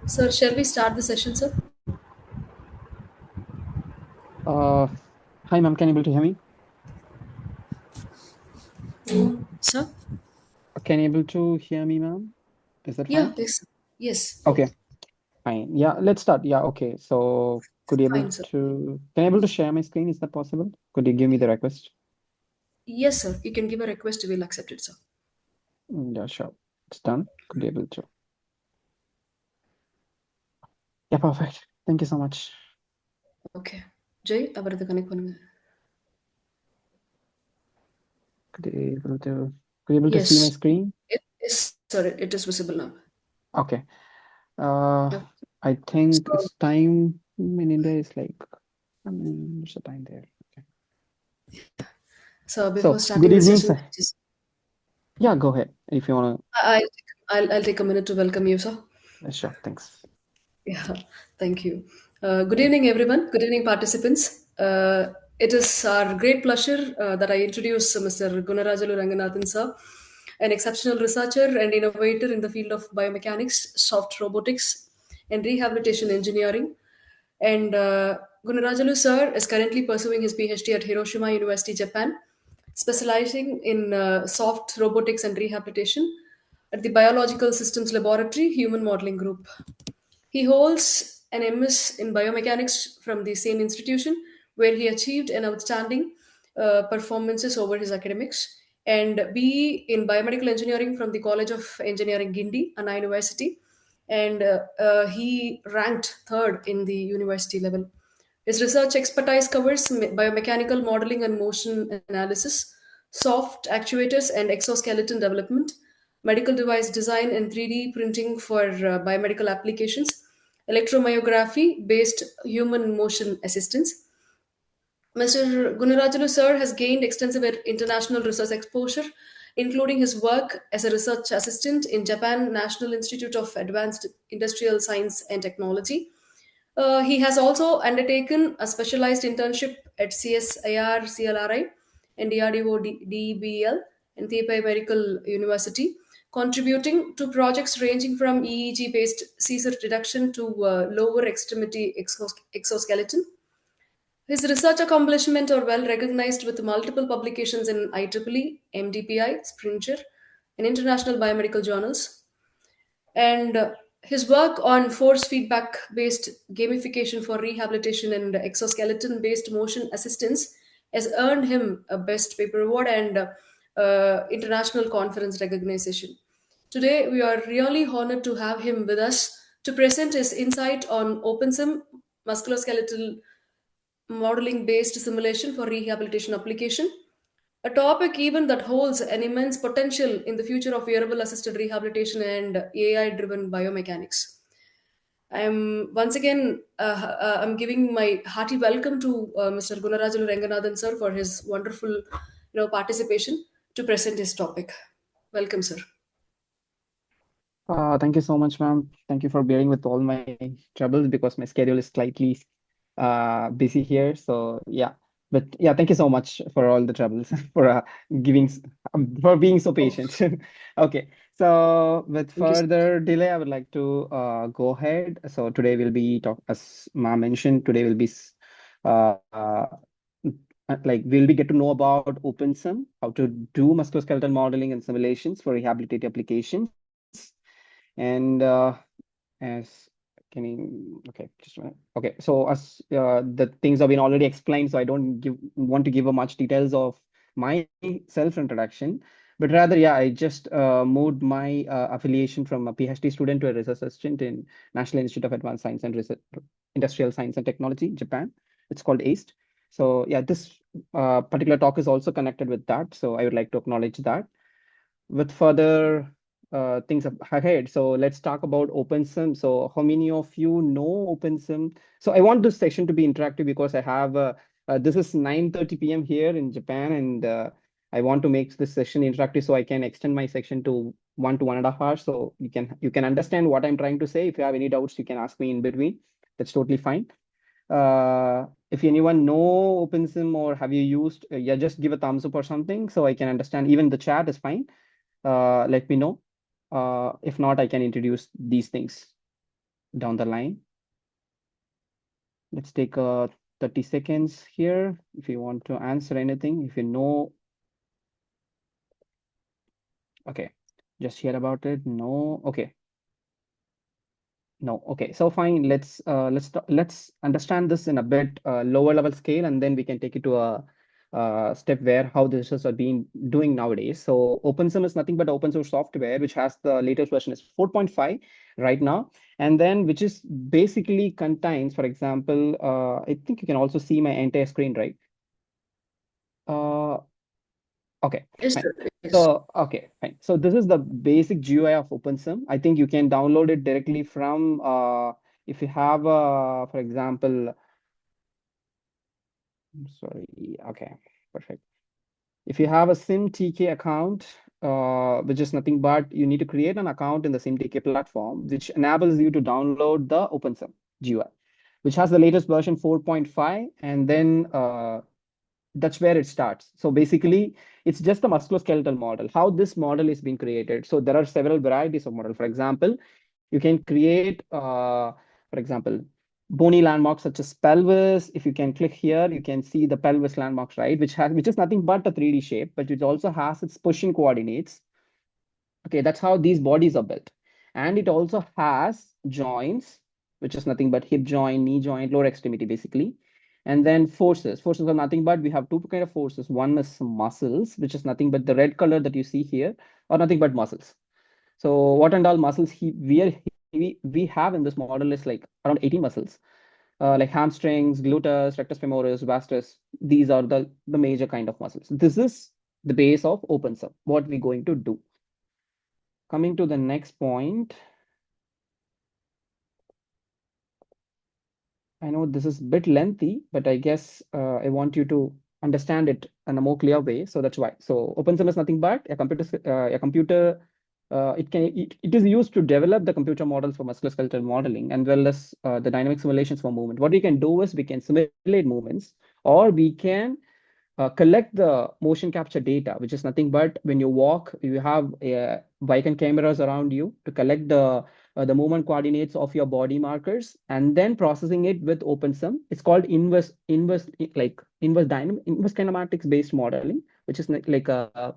Sir, shall we start the session, sir? Uh, Hi, ma'am. Can you able to hear me? Sir? Can you able to hear me, ma'am? Is that Yeah, fine? please. Yes, Okay, fine. Yeah, let's start. Yeah, okay. So could you able fine, sir. can you able to share my screen? Is that possible? Could you give me the request? Yes, sir. You can give a request. We'll accept it, sir. Yeah, sure. It's done. Could you able to? Yeah, perfect. Thank you so much. Okay. Jay, அவரது connect பண்ணுங்க. Could you able to could you able to see my Yes. screen? It is, sir. It is visible now. Okay. Uh, Okay. I think So, it's time in India is like what's the time there? Okay. so before So good starting the evening, session, sir. Yeah, go ahead if you wanna. I'll take a minute to welcome you, sir. Sure, thanks. Yeah, thank you. Good evening, everyone. Good evening, participants. It is our great pleasure that I introduce Mr. Gunarajalu Ranganathan, sir, an exceptional researcher and innovator in the field of biomechanics, soft robotics, and rehabilitation engineering. And Gunarajalu, sir, is currently pursuing his PhD at Hiroshima University, Japan, specializing in soft robotics and rehabilitation at the Biological Systems Laboratory Human Modeling Group. He holds an MS in biomechanics from the same institution, where he achieved an outstanding performances over his academics, and BE in biomedical engineering from the College of Engineering Gindi, Anna University, and he ranked third in the university level. His research expertise covers biomechanical modeling and motion analysis, soft actuators and exoskeleton development, medical device design and 3D printing for biomedical applications, electromyography based human motion assistance. Mr. Gunarajalu sir has gained extensive international research exposure, including his work as a research assistant in Japan National Institute of Advanced Industrial Science and Technology. He has also undertaken a specialized internship at CSIR, CLRI, and DRDO DBL and Tepai Medical University, contributing to projects ranging from EEG based seizure reduction to lower extremity exoskeleton. His research accomplishments are well recognized with multiple publications in IEEE, MDPI, Springer, and international biomedical journals. And his work on force feedback based gamification for rehabilitation and exoskeleton based motion assistance has earned him a Best Paper Award and international conference recognition. Today, we are really honored to have him with us to present his insight on OpenSim musculoskeletal modeling based simulation for rehabilitation application, a topic even that holds an immense potential in the future of wearable assisted rehabilitation and AI driven biomechanics. I'm once again I'm giving my hearty welcome to Mr. Gunarajalu Ranganathan sir for his wonderful participation to present his topic. Welcome, sir. Thank you so much, ma'am. Thank you for bearing with all my troubles because my schedule is slightly busy here. So yeah, but yeah, thank you so much for all the troubles for giving for being so Oh, patient. Okay, so with thank you, sir. further delay, I would like to go ahead. So today will be talk as ma'am mentioned. Today will be uh, uh, like we'll be get to know about OpenSim, how to do musculoskeletal modeling and simulations for rehabilitative applications. And as can you, okay, just a minute. Okay, so as the things have been already explained, so I don't want to give a much details of my self introduction, but rather, yeah, I just moved my affiliation from a PhD student to a research assistant in National Institute of Advanced Science and Research, Industrial Science and Technology, Japan. It's called AICTE. So yeah, this particular talk is also connected with that. So I would like to acknowledge that. With further things ahead, so let's talk about OpenSim. So how many of you know OpenSim? So I want this session to be interactive because I have this is 9:30 p.m. here in Japan, and I want to make this session interactive so I can extend my section to 1 to 1.5 hours. So you can understand what I'm trying to say. If you have any doubts, you can ask me in between. That's totally fine. If anyone know OpenSim or have you used, yeah, just give a thumbs up or something so I can understand. Even the chat is fine. Let me know. If not, I can introduce these things. down the line. Let's take 30 seconds here if you want to answer anything. If you know, okay, just hear about it. No, okay. No, okay. So fine. Let's understand this in a bit lower level scale, and then we can take it to a step where how this is being doing nowadays. So OpenSim is nothing but open source software, which has the latest version is 4.5 right now, and then which is basically contains, for example, I think you can also see my entire screen, right? Uh, okay, Yes, fine. sir. Yes. So, okay, fine. So this is the basic GUI of OpenSim. I think you can download it directly from, if you have, for example, I'm sorry, okay, perfect. If you have a SimTK account, which is nothing but you need to create an account in the SimTK platform, which enables you to download the OpenSim GUI, which has the latest version 4.5, and then that's where it starts. So basically, it's just a musculoskeletal model. How this model is being created. So there are several varieties of model. For example, you can create, for example, bony landmarks such as pelvis. If you can click here, you can see the pelvis landmarks, right? Which is nothing but a 3D shape, but it also has its pushing coordinates. Okay, that's how these bodies are built. And it also has joints, which is nothing but hip joint, knee joint, lower extremity, basically. And then forces. Forces are nothing but we have two kind of forces. One is muscles, which is nothing but the red color that you see here, or nothing but muscles. So what and all muscles we have in this model is like around 18 muscles, like hamstrings, gluteus, rectus femoris, vastus. These are the major kind of muscles. This is the base of OpenSub. What we're going to do. Coming to the next point, I know this is a bit lengthy, but I guess I want you to understand it in a more clear way. So that's why. So OpenSim is nothing but a computer. It is used to develop the computer models for musculoskeletal modeling and well as the dynamic simulations for movement. What we can do is we can simulate movements, or we can collect the motion capture data, which is nothing but when you walk, you have Viken cameras around you to collect the movement coordinates of your body markers, and then processing it with OpenSim. It's called inverse kinematics based modeling, which is like how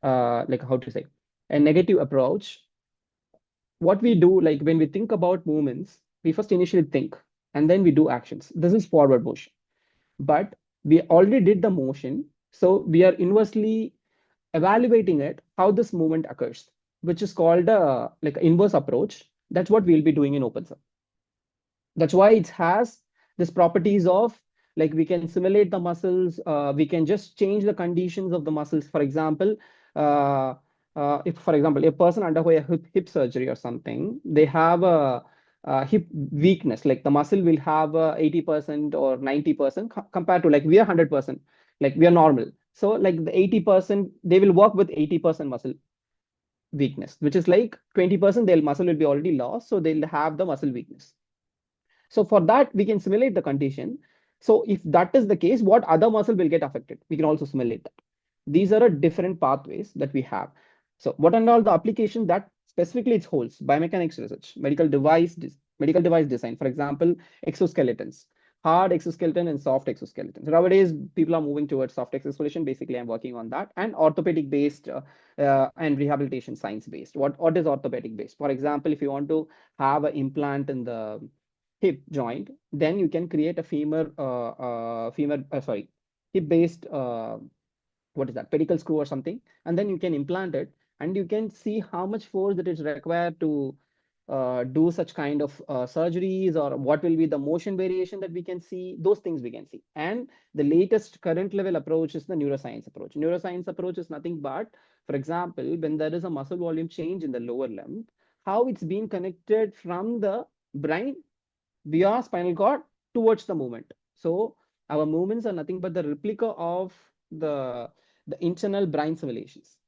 to say a negative approach. What we do, like when we think about movements, we first initially think, and then we do actions. This is forward motion, but we already did the motion, so we are inversely evaluating it how this movement occurs, which is called like inverse approach. That's what we'll be doing in OpenSub. That's why it has this properties of, like, we can simulate the muscles, we can just change the conditions of the muscles. For example, uh, if for example a person undergo a hip surgery or something, they have a hip weakness, like the muscle will have 80% or 90% compared to like we are 100%, like we are normal. So like the 80%, they will work with 80% muscle weakness, which is like 20% their muscle will be already lost, so they'll have the muscle weakness. So for that, we can simulate the condition. So if that is the case, what other muscle will get affected? We can also simulate that. These are a different pathways that we have. So what and all the application that specifically it holds? Biomechanics research, medical device design. For example, exoskeletons, hard exoskeleton and soft exoskeletons. Nowadays, people are moving towards soft exoskeleton. Basically, I'm working on that, and orthopedic based and rehabilitation science based. What is orthopedic based? For example, if you want to have an implant in the hip joint, then you can create a sorry, hip based what is that, pedicle screw or something, and then you can implant it, and you can see how much force that is required to do such kind of surgeries, or what will be the motion variation that we can see. Those things we can see. And the latest current level approach is the neuroscience approach. Neuroscience approach is nothing but, for example, when there is a muscle volume change in the lower limb, how it's being connected from the brain via spinal cord towards the movement. So our movements are nothing but the replica of the internal brain simulations.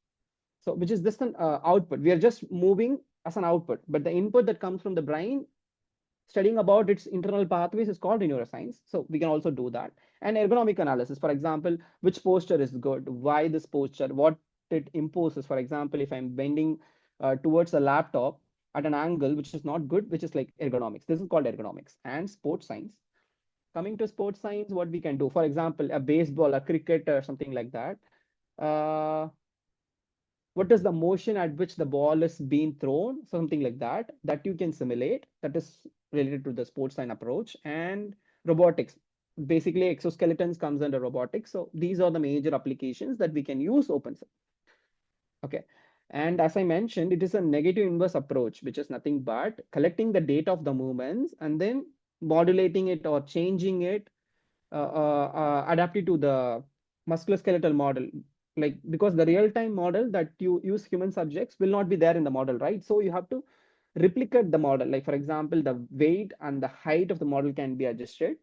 So which is just an output. We are just moving as an output, but the input that comes from the brain, studying about its internal pathways, is called neuroscience. So we can also do that. And ergonomic analysis, for example, which posture is good, why this posture, what it imposes. For example, if I'm bending towards a laptop, at an angle which is not good, which is like ergonomics. This is called ergonomics. And sports science, coming to sports science, what we can do, for example, a baseball, a cricket, or something like that. Uh, what is the motion at which the ball is being thrown, something like that, that you can simulate. That is related to the sports science approach. And robotics, basically exoskeletons comes under robotics. So these are the major applications that we can use open. Okay. And as I mentioned, it is a negative inverse approach, which is nothing but collecting the data of the movements and then modulating it or changing it, adapted to the musculoskeletal model. Like, because the real-time model that you use human subjects will not be there in the model, right? So you have to replicate the model. Like, for example, the weight and the height of the model can be adjusted,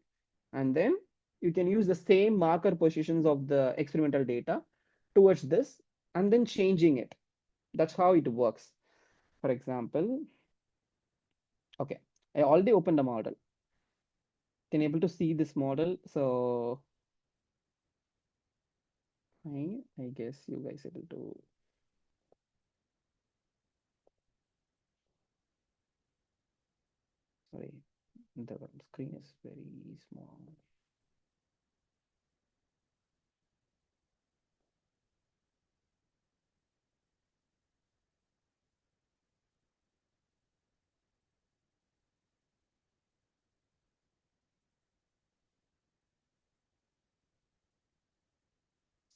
and then you can use the same marker positions of the experimental data towards this, and then changing it. That's how it works. For example, okay, I already opened the model. Can able to see this model? So I guess you guys able to. Sorry, the screen is very small.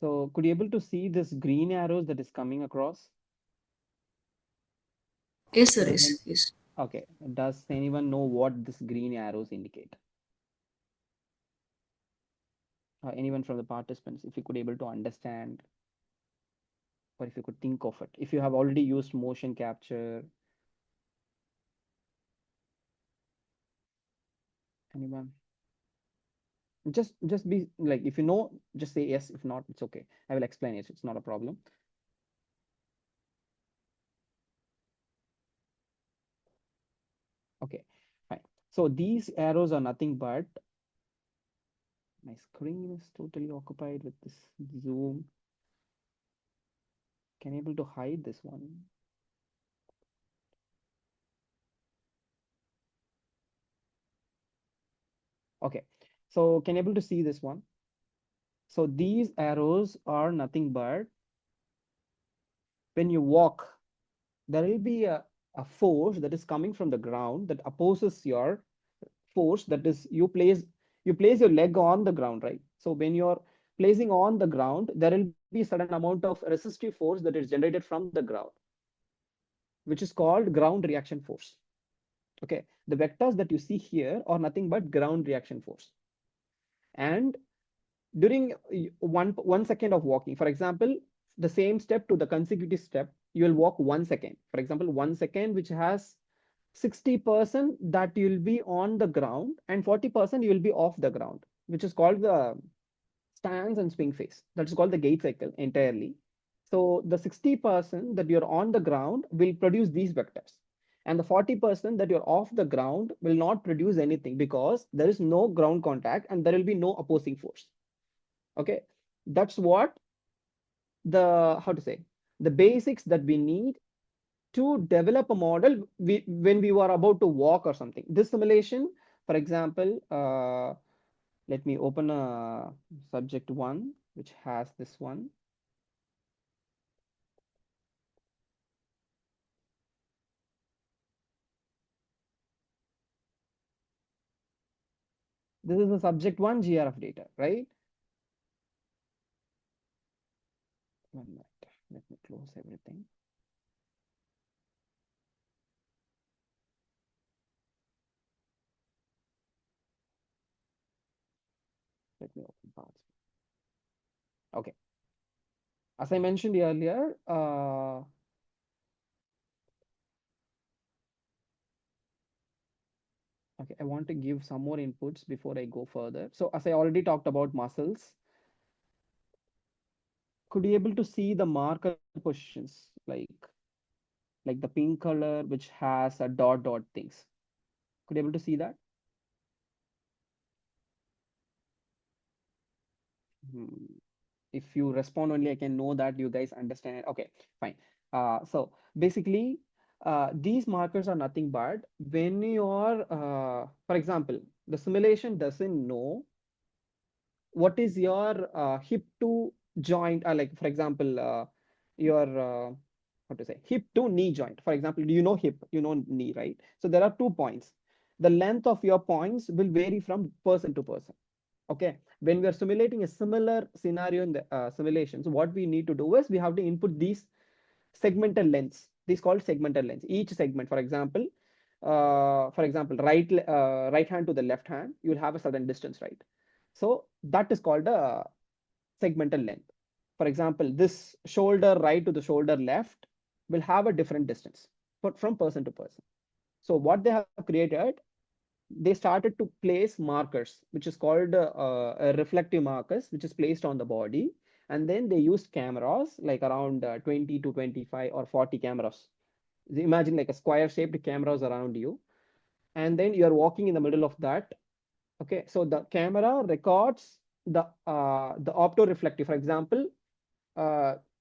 So could you able to see this green arrows that is coming across? Yes, sir. Does Yes, any, yes. okay, does anyone know what this green arrows indicate? Anyone from the participants, if you could able to understand, or if you could think of it, if you have already used motion capture, anyone? Just be like, if you know, just say yes. If not, it's okay. I will explain it. It's not a problem. Okay, fine. So these arrows are nothing but, my screen is totally occupied with this Zoom. Can I able to hide this one? Okay, so can I able to see this one? So these arrows are nothing but, when you walk, there will be a force that is coming from the ground that opposes your force, that is you place your leg on the ground, right? So when you're placing on the ground, there will be a certain amount of resistive force that is generated from the ground, which is called ground reaction force. Okay, the vectors that you see here are nothing but ground reaction force. And during 1 second of walking, for example, the same step to the consecutive step, you will walk 1 second. For example, 1 second, which has 60% that you'll be on the ground and 40% you will be off the ground, which is called the stance and swing phase. That is called the gait cycle entirely. So the 60% that you're on the ground will produce these vectors. And the 40% that you're off the ground will not produce anything, because there is no ground contact and there will be no opposing force. Okay. That's what the, how to say, the basics that we need to develop a model when we were about to walk or something. This simulation, for example, let me open a subject one, which has this one. This is the subject one GRF data, right? 1 minute. Let me close everything. Let me open parts. Okay. As I mentioned earlier, okay, I want to give some more inputs before I go further. So as I already talked about muscles, could you able to see the marker positions, like the pink color, which has a dot things? Could you able to see that? Hmm. If you respond only, I can know that you guys understand it. Okay, fine. So basically, These markers are nothing but when you're, for example, the simulation doesn't know what is your hip to joint, like for example, your how to say, hip to knee joint. For example, do you know hip, you know knee, right? So there are 2 points. The length of your points will vary from person to person. Okay, when we are simulating a similar scenario in the simulations, what we need to do is we have to input these segmental lengths. These called segmental lengths. Each segment, for example, right hand to the left hand, you will have a certain distance, right? So that is called a segmental length. For example, this shoulder right to the shoulder left will have a different distance from person to person. So what they have created, they started to place markers, which is called reflective markers, which is placed on the body. And then they used cameras like around 20 to 25 or 40 cameras. Imagine like a square shaped cameras around you. And then you are walking in the middle of that. Okay, so the camera records the optoreflective. For example,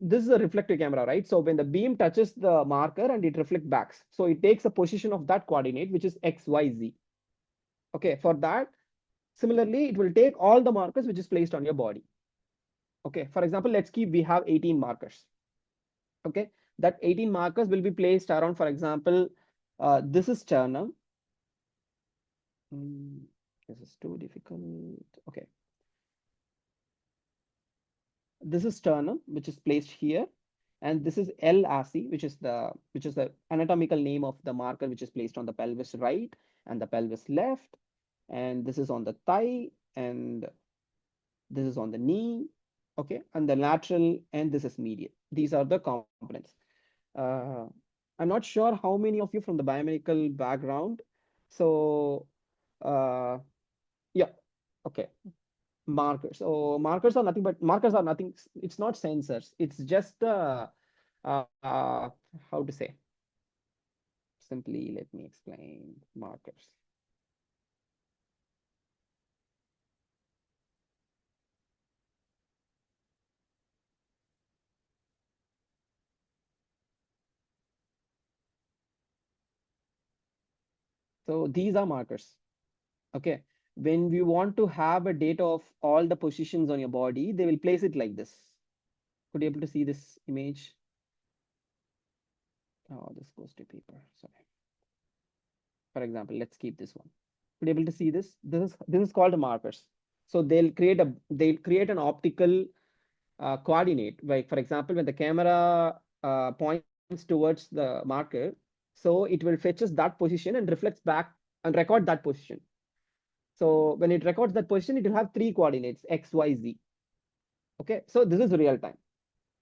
this is a reflective camera, right? So when the beam touches the marker and it reflects back, so it takes a position of that coordinate, which is x, y, z. Okay, for that, similarly, it will take all the markers which is placed on your body. Okay, for example, let's keep we have 18 markers. Okay, that 18 markers will be placed around, for example, this is sternum. This is too difficult. Okay, this is sternum, which is placed here, and this is L ASI, which is the anatomical name of the marker which is placed on the pelvis right and the pelvis left, and this is on the thigh, and this is on the knee. Okay, and the lateral, and this is medial. These are the components. Uh, I'm not sure how many of you from the biomedical background. So, uh, yeah, okay. Markers. So markers are nothing. It's not sensors. It's just how to say. Simply, let me explain markers. So these are markers. Okay. When we want to have a data of all the positions on your body, they will place it like this. Could you able to see this image? Oh, this goes to paper. Sorry. For example, let's keep this one. Could you able to see this? This is called markers. So they'll create an optical coordinate. Like for example, when the camera points towards the marker, so it will fetches that position and reflects back and record that position. So when it records that position, it will have 3 coordinates, x, y, z. Okay, so this is real time.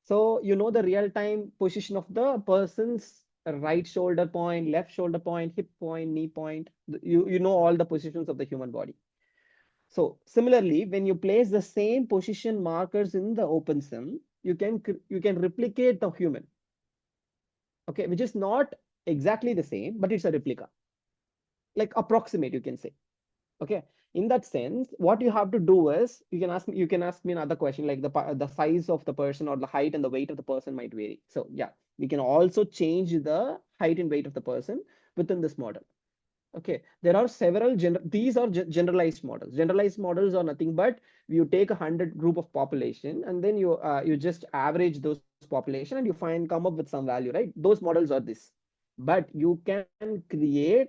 So you know the real time position of the person's right shoulder point, left shoulder point, hip point, knee point. You know all the positions of the human body. So similarly, when you place the same position markers in the OpenSim, you can replicate the human. Okay, which is not exactly the same, but it's a replica, like approximate, you can say. Okay, in that sense, what you have to do is you can ask me another question, like the size of the person or the height and the weight of the person might vary. So yeah, we can also change the height and weight of the person within this model. Okay, there are several these are generalized models. Generalized models are nothing but you take 100 group of population and then you just average those population and you come up with some value, right? Those models are this. But you can create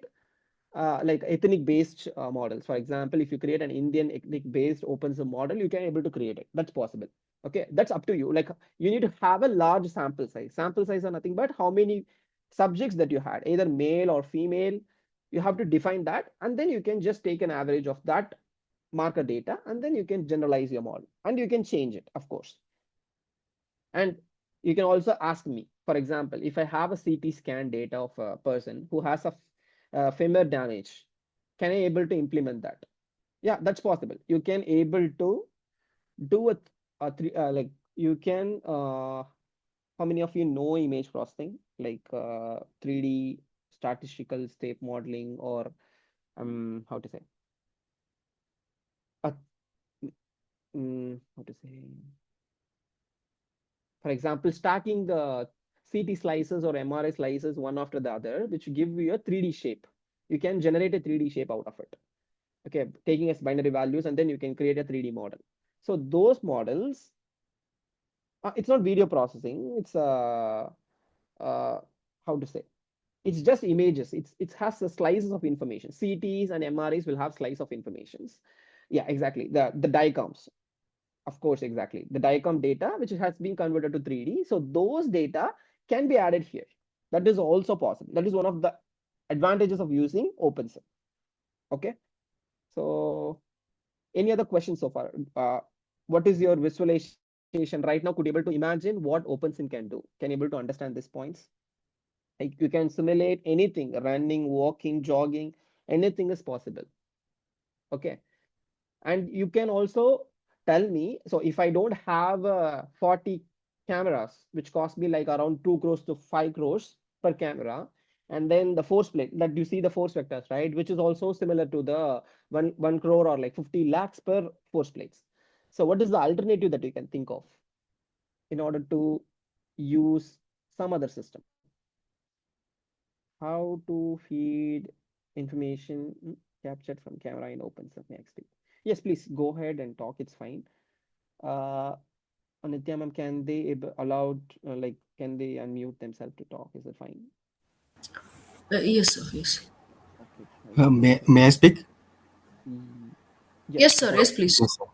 like ethnic based models. For example, if you create an Indian ethnic based open source model, you can able to create it. That's possible. Okay, that's up to you. Like you need to have a large sample size. Sample size are nothing but how many subjects that you had, either male or female. You have to define that, and then you can just take an average of that marker data, and then you can generalize your model, and you can change it, of course. And you can also ask me, for example, if I have a CT scan data of a person who has a femur damage, can I able to implement that? Yeah, that's possible. You can able to do a three like you can how many of you know image processing, like 3D statistical state modeling, or how to say uh, how to say, for example, stacking the CT slices or MRI slices one after the other, which give you a 3D shape. You can generate a 3D shape out of it. Okay, taking as binary values, and then you can create a 3D model. So those models, it's not video processing. It's how to say? It's just images. It has the slices of information. CTs and MRIs will have slice of informations. Yeah, exactly. The diagrams. Of course, exactly. The DICOM data, which has been converted to 3D. So those data can be added here. That is also possible. That is one of the advantages of using OpenSim. Okay. So any other questions so far? What is your visualization right now? Could you able to imagine what OpenSim can do? Can you able to understand these points? Like you can simulate anything, running, walking, jogging, anything is possible. Okay. And you can also tell me, so if I don't have 40 cameras, which cost me like around 2 crores to 5 crores per camera, and then the force plate that you see the force vectors, right, which is also similar to the 1 crore or like 50 lakhs per force plates. So what is the alternative that you can think of in order to use some other system? How to feed information captured from camera in OpenSim next? Yes, please go ahead and talk. It's fine. Uh, Anitya ma'am, can they allowed like can they unmute themselves to talk? Is it fine? Yes, sir. Yes. Okay, I will go ahead. May I speak? Yes, Yes, sir. go Yes, ahead. please. Yes, sir.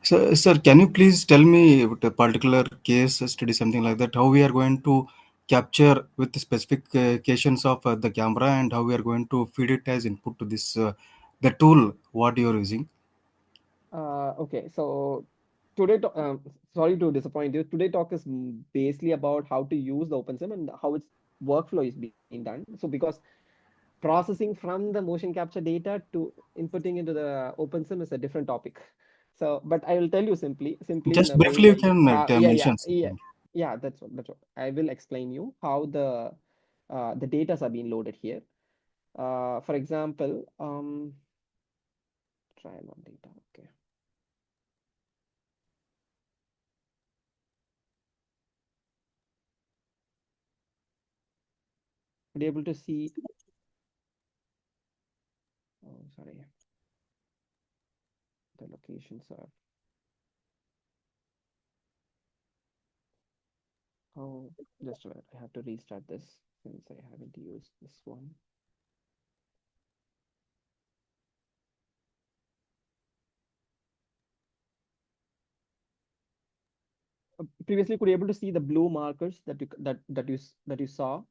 So, sir, can you please tell me about a particular case study, something like that, how we are going to capture with the specifications of the camera and how we are going to feed it as input to this the tool what you are using? Okay, so today, sorry to disappoint you. Today talk is basically about how to use the OpenSim and how its workflow is being done. So because processing from the motion capture data to inputting into the OpenSim is a different topic. So, but I will tell you simply in Just a way briefly, you like, can mention. yeah. That's what I will explain you how the data are being loaded here. For example, trial on data. Okay, be able to see. Oh, sorry, the locations are. Oh, just a minute. I have to restart this since I haven't used this one. Previously, could you able to see the blue markers that you saw?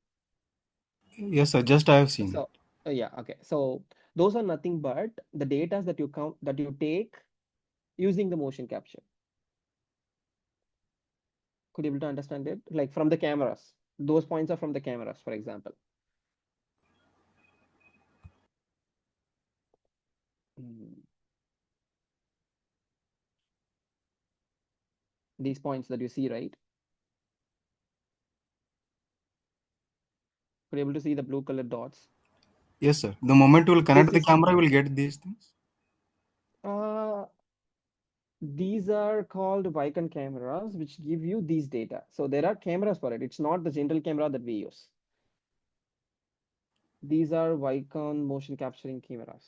Yes, sir. Just I have seen So, it. yeah, okay. So those are nothing but the data that you take using the motion capture. Could you able to understand it? Like from the cameras. Those points are from the cameras, for example. Mm, These points that you see, right? Could you able to see the blue colored dots? Yes, sir. The moment you will This connect the is camera, you will get these things. uh these are called Vicon cameras, which give you these data. So there are cameras for it. It's not the general camera that we use. These are Vicon motion capturing cameras.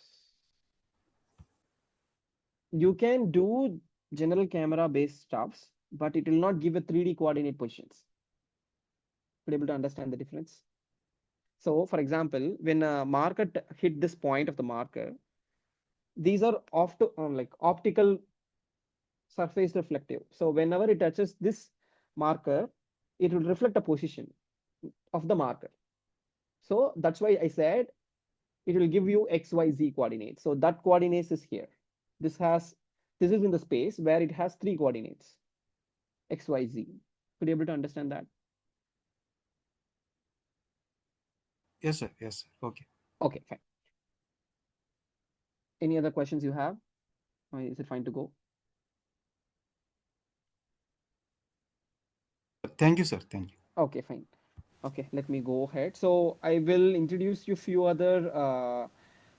You can do general camera based stuffs, but it will not give a 3D coordinate positions. Be able to understand the difference. So, for example, when a marker hit this point of the marker, these are like optical surface reflective. So, whenever it touches this marker, it will reflect a position of the marker. So that's why I said it will give you XYZ coordinates. So that coordinates is here. This has this is in the space where it has three coordinates. XYZ. Could you able to understand that? Yes, sir. Yes, sir. Okay. Okay, fine. Any other questions you have? Or is it fine to go? Thank you, sir. Thank you. Okay, fine. Okay, let me go ahead. So I will introduce you few other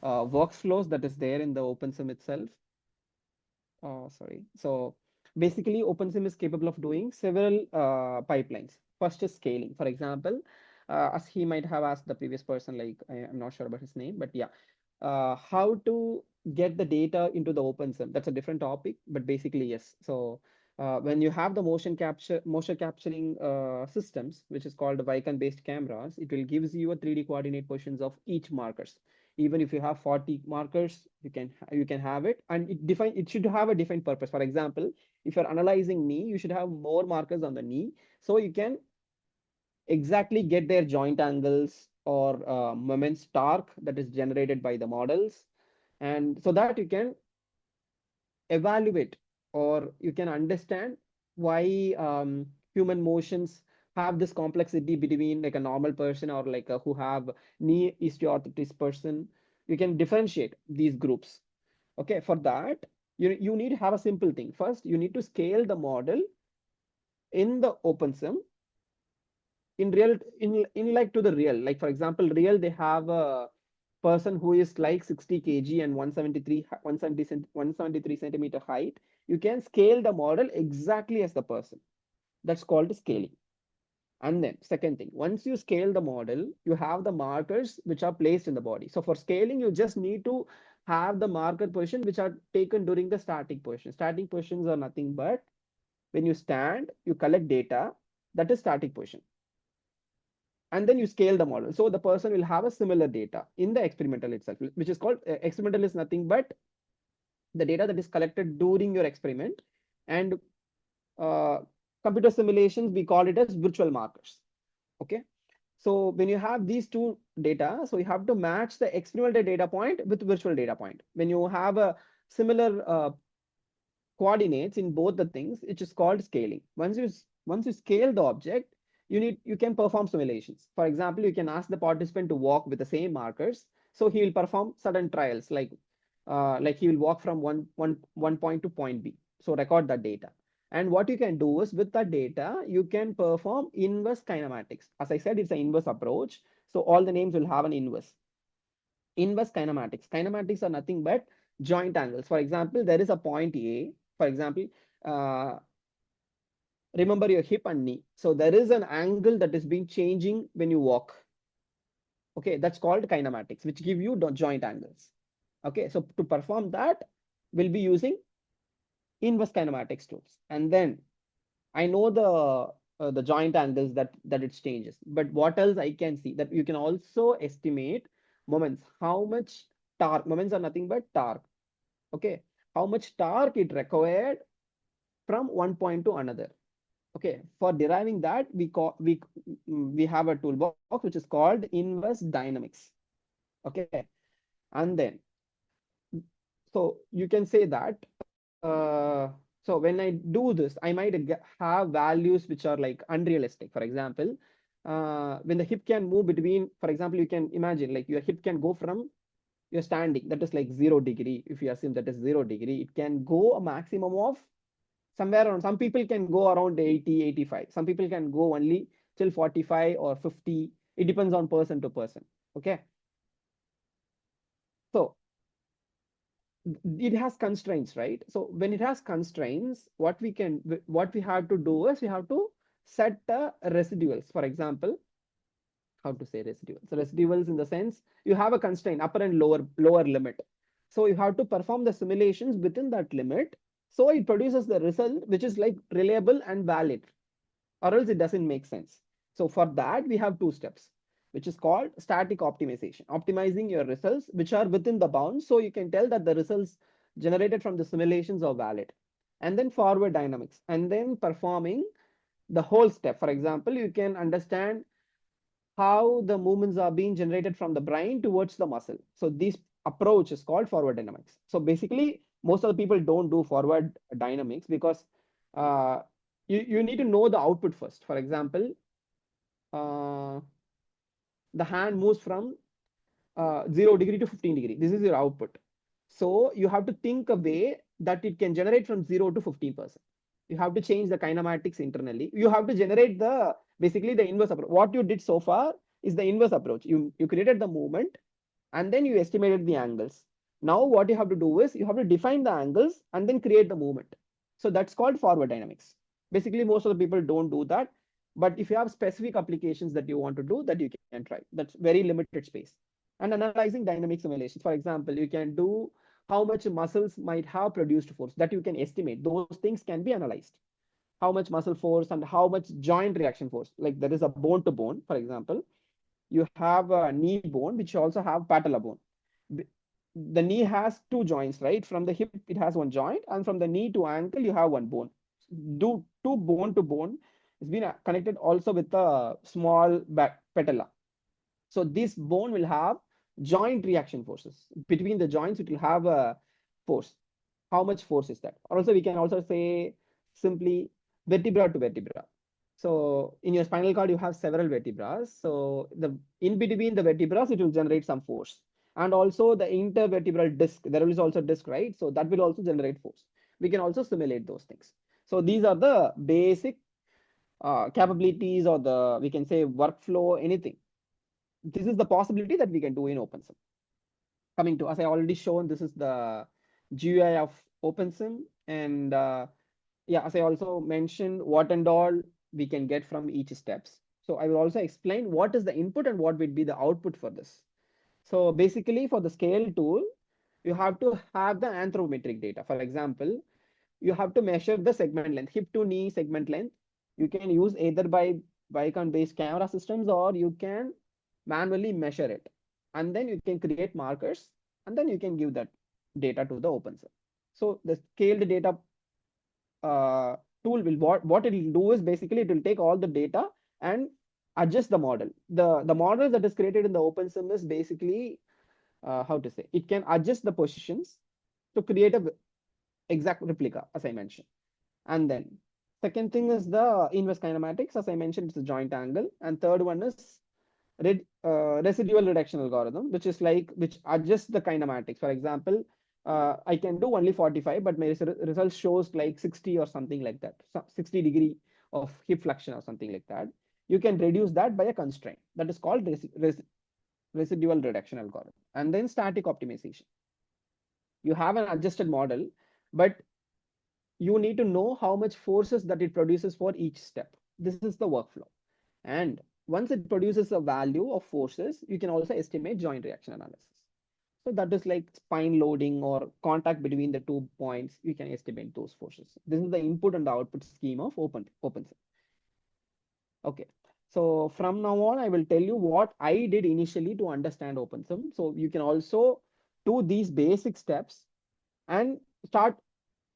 workflows that is there in the OpenSim itself. Sorry. So basically, OpenSim is capable of doing several pipelines. First is scaling. For example, as he might have asked the previous person, like I'm not sure about his name, but yeah, how to get the data into the OpenSim. That's a different topic, but basically yes. So when you have the motion capturing systems, which is called Vicon based cameras, it will gives you a 3D coordinate positions of each markers. Even if you have 40 markers, you can have it, and it should have a defined purpose. For example, if you're analyzing knee, you should have more markers on the knee, so you can exactly get their joint angles or moments torque that is generated by the models, and so that you can evaluate or you can understand why human motions have this complexity between like a normal person or like a, who have knee osteoarthritis person. You can differentiate these groups. Okay, for that you need to have a simple thing. First, you need to scale the model in the OpenSim in real in like to the real. Like for example, real they have a person who is like 60 kg and 173 centimeter height. You can scale the model exactly as the person. That's called scaling. And then second thing, once you scale the model, you have the markers which are placed in the body. So for scaling, you just need to have the marker position which are taken during the static position. Static positions are nothing but when you stand, you collect data, that is static position, and then you scale the model. So the person will have a similar data in the experimental itself, which is called experimental is nothing but the data that is collected during your experiment. And uh, computer simulations, we call it as virtual markers. Okay. So when you have these two data, so you have to match the experimental data point with virtual data point. When you have a similar coordinates in both the things, it is called scaling. Once you scale the object, you can perform simulations. For example, you can ask the participant to walk with the same markers, so he will perform certain trials like he will walk from one point to point B. So record that data. And what you can do is with that data, you can perform inverse kinematics. As I said, it's an inverse approach. So all the names will have an inverse. Inverse kinematics. Kinematics are nothing but joint angles. For example, there is a point A. For example, uh, remember your hip and knee. So there is an angle that is being changing when you walk. Okay, that's called kinematics, which give you joint angles. Okay, so to perform that, we'll be using inverse kinematics tools. And then I know the joint angles that it changes. But what else I can see that you can also estimate moments. How much torque? Moments are nothing but torque. Okay, how much torque it required from one point to another. Okay, for deriving that, we have a toolbox which is called inverse dynamics. Okay, and then so you can say that so when I do this, I might have values which are like unrealistic. For example, when the hip can move between, for example, you can imagine like your hip can go from you're standing, that is like 0 degree. If you assume that is 0 degree, it can go a maximum of somewhere around. Some people can go around 80, 85. Some people can go only till 45 or 50. It depends on person to person. Okay. So it has constraints, right? So when it has constraints, what we have to do is we have to set residuals. For example, how to say residuals? So residuals in the sense you have a constraint, upper and lower limit. So you have to perform the simulations within that limit. So it produces the result which is like reliable and valid, or else it doesn't make sense. So for that, we have two steps, which is called static optimization, optimizing your results which are within the bounds. So you can tell that the results generated from the simulations are valid. And then forward dynamics, and then performing the whole step. For example, you can understand how the movements are being generated from the brain towards the muscle. So this approach is called forward dynamics. So basically, most of the people don't do forward dynamics because uh, you need to know the output first. For example, uh, the hand moves from 0 degree to 15 degree. This is your output. So you have to think a way that it can generate from 0 to 15%. You have to change the kinematics internally. You have to generate the basically the inverse approach. What you did so far is the inverse approach. You created the movement and then you estimated the angles. Now what you have to do is you have to define the angles and then create the movement. So that's called forward dynamics. Basically, most of the people don't do that. But if you have specific applications that you want to do, that you can try. That's very limited space. And analyzing dynamic simulations. For example, you can do how much muscles might have produced force that you can estimate. Those things can be analyzed. How much muscle force and how much joint reaction force. Like there is a bone to bone, for example. You have a knee bone, which you also have patella bone. The knee has two joints, right? From the hip, it has one joint, and from the knee to ankle, you have one bone. Do two bone to bone is been connected also with a small back patella. So this bone will have joint reaction forces between the joints. It will have a force. How much force is that? Or also we can also say simply vertebra to vertebra. So in your spinal cord, you have several vertebrae. So the in between the vertebrae, it will generate some force. And also the intervertebral disc, there is also disc, right? So that will also generate force. We can also simulate those things. So these are the basic capabilities, or the, we can say, workflow, anything. This is the possibility that we can do in OpenSim. Coming to, as I already shown, this is the GUI of OpenSim. And yeah, as I also mentioned, what and all we can get from each steps. So I will also explain what is the input and what would be the output for this. So basically for the scale tool, you have to have the anthropometric data. For example, you have to measure the segment length, hip to knee segment length. You can use either by Bicon based camera systems, or you can manually measure it. And then you can create markers, and then you can give that data to the OpenSim. So the scaled data tool will, what it will do is basically it will take all the data and adjust the model. The model that is created in the OpenSim is basically how to say, it can adjust the positions to create a exact replica, as I mentioned. And then second thing is the inverse kinematics. As I mentioned, it's a joint angle. And third one is residual reduction algorithm, which is like, which adjusts the kinematics. For example, I can do only 45, but my result shows like 60 or something like that. So 60 degree of hip flexion or something like that. You can reduce that by a constraint that is called residual reduction algorithm. And then static optimization. You have an adjusted model, but you need to know how much forces that it produces for each step. This is the workflow. And once it produces a value of forces, you can also estimate joint reaction analysis. So that is like spine loading or contact between the 2 points. You can estimate those forces. This is the input and the output scheme of OpenSim. Okay. So from now on, I will tell you what I did initially to understand OpenSim. So you can also do these basic steps and start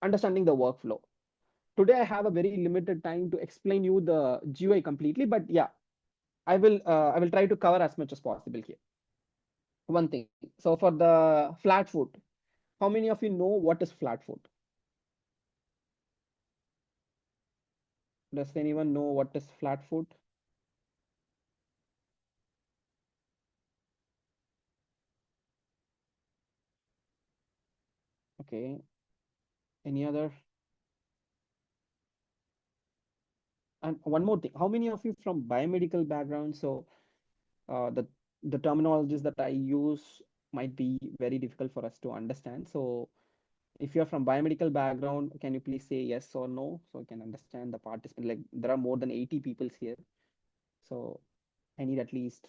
understanding the workflow. Today I have a very limited time to explain you the GUI completely, but yeah, I will try to cover as much as possible here. One thing. So for the flat foot, how many of you know what is flat foot? Does anyone know what is flat foot? Okay. Any other? And one more thing. How many of you from biomedical background? So the terminologies that I use might be very difficult for us to understand. So if you're from biomedical background, can you please say yes or no, so I can understand the participant? Like there are more than 80 people here, so I need at least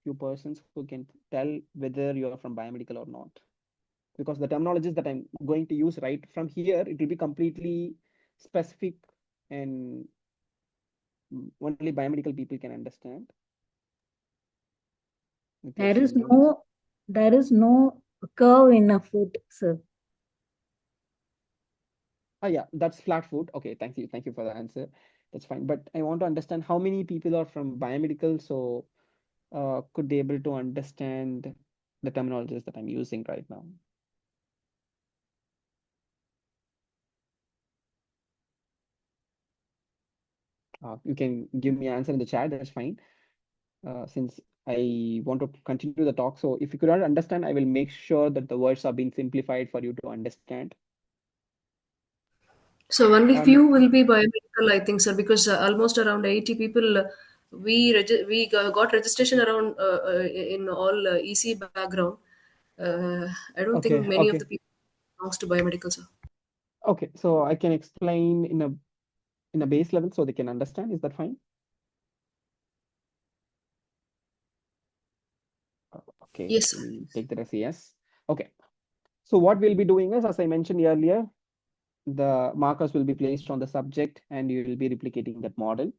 few persons who can tell whether you are from biomedical or not, because the terminologies that I'm going to use right from here, it will be completely specific, and only biomedical people can understand. There is no curve in a foot, sir. Yeah, that's flat foot. Okay, thank you for the answer. That's fine, but I want to understand how many people are from biomedical, so could be able to understand the terminologies that I'm using right now. You can give me an answer in the chat, that's fine. Since I want to continue the talk, so if you could not understand, I will make sure that the words are being simplified for you to understand. So only few will be biomedical, I think, sir, because almost around 80 people, got registration around in all EC background. I don't think many of the people belongs to biomedical, sir. Okay, so I can explain in a base level so they can understand. Is that fine? Okay, Yes, sir. we take that as a yes. Okay. So what we'll be doing is, as I mentioned earlier, the markers will be placed on the subject and you will be replicating that model.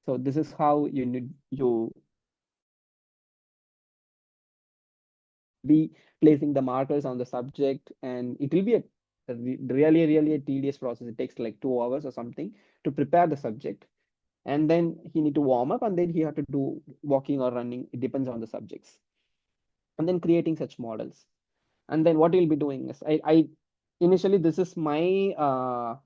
So this is how you be placing the markers on the subject, and it will be really a tedious process. It takes like 2 hours or something to prepare the subject, and then he need to warm up, and then he have to do walking or running. It depends on the subjects, and then creating such models. And then what we'll be doing is I initially, this is my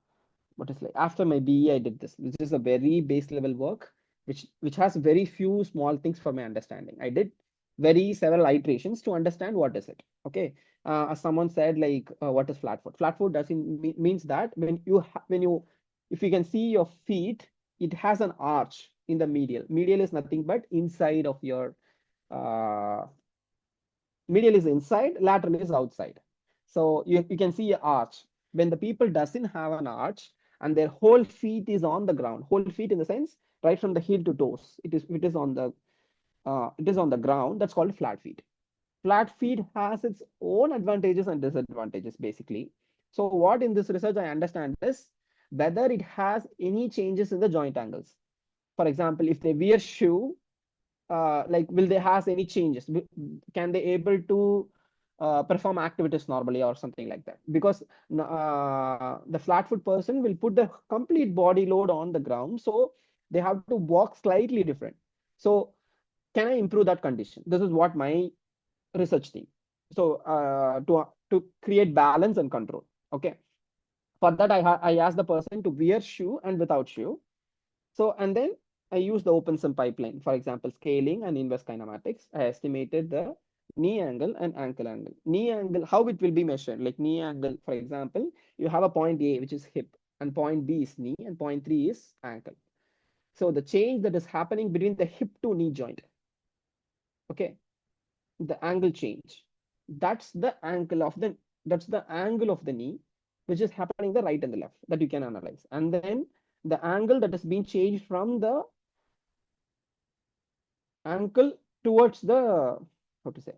what is like after my BE I did this. This is a very base level work which has very few small things for my understanding. I did very several iterations to understand what is it. Okay. As someone said, like what is flat foot? Flat foot doesn't means that when you if you can see your feet, it has an arch in the medial. Medial is nothing but inside of your uh, medial is inside, lateral is outside. So you can see an arch. When the people doesn't have an arch and their whole feet is on the ground, whole feet in the sense right from the heel to toes, it is on the ground. That's called flat feet. Flat feet has its own advantages and disadvantages basically. So what in this research I understand is whether it has any changes in the joint angles. For example, if they wear shoe, like will they has any changes, can they able to perform activities normally or something like that, because the flat foot person will put the complete body load on the ground, so they have to walk slightly different. So can I improve that condition? This is what my research team. So to create balance and control. Okay, for that I asked the person to wear shoe and without shoe. So, and then I use the OpenSim pipeline, for example, scaling and inverse kinematics. I estimated the knee angle and ankle angle. Knee angle, how it will be measured? Like knee angle, for example, you have a point A, which is hip, and point B is knee, and point 3 is ankle. So the change that is happening between the hip to knee joint, okay, the angle change, that's the angle of the knee, which is happening the right and the left, that you can analyze. And then the angle that is being changed from the ankle towards the, how to say,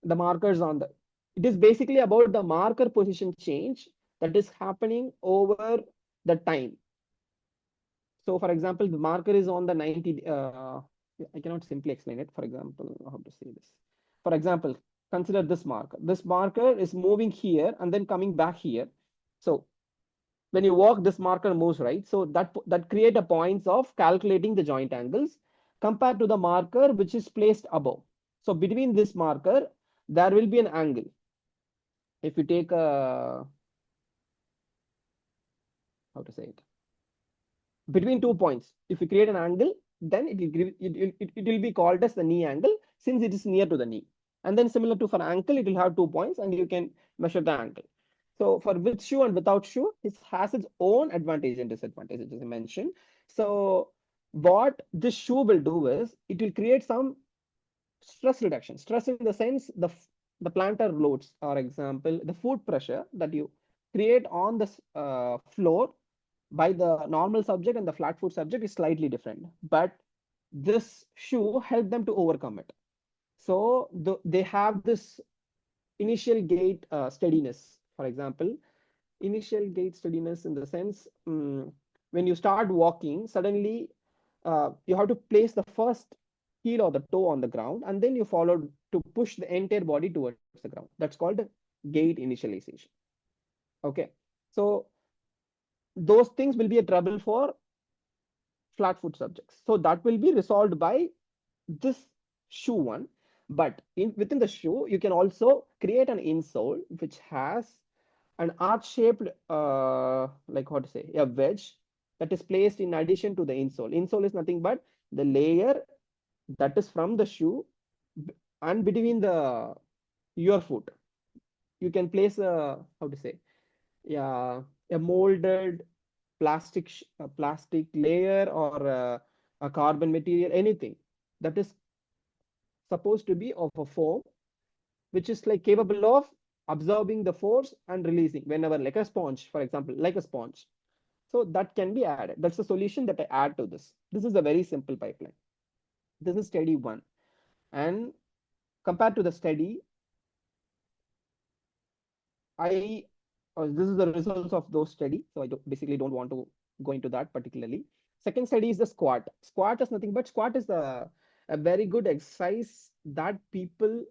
the markers on the, it is basically about the marker position change that is happening over the time. So for example, the marker is on the 90, I cannot simply explain it. For example, how to say this? For example, consider this marker. This marker is moving here and then coming back here. So when you walk, this marker moves, right? So that create a points of calculating the joint angles compared to the marker which is placed above. So between this marker, there will be an angle. If you take a, how to say it, between 2 points, if you create an angle, then it will be called as the knee angle, since it is near to the knee. And then similar to for ankle, it will have 2 points and you can measure the ankle. So for with shoe and without shoe, it has its own advantage and disadvantages, as I mentioned. So what this shoe will do is it will create some stress reduction. Stress in the sense the plantar loads, for example, the foot pressure that you create on the floor by the normal subject and the flat foot subject is slightly different. But this shoe helped them to overcome it. So they have this initial gait steadiness. For example, initial gait steadiness in the sense, when you start walking, suddenly you have to place the first heel or the toe on the ground, and then you follow to push the entire body towards the ground. That's called gait initialization. Okay, so those things will be a trouble for flat foot subjects. So that will be resolved by this shoe one. But within the shoe, you can also create an insole which has an arch-shaped, like how to say, a wedge that is placed in addition to the insole. Insole is nothing but the layer that is from the shoe and between the your foot. You can place a, how to say, yeah, a molded plastic layer or a carbon material, anything that is supposed to be of a foam, which is like capable of absorbing the force and releasing whenever, like a sponge, for example, like a sponge. So that can be added. That's the solution that I add to this. This is a very simple pipeline. This is study one. And compared to the steady, this is the results of those study. So I basically don't want to go into that particularly. Second study is the squat. Squat is nothing but squat is a very good exercise that people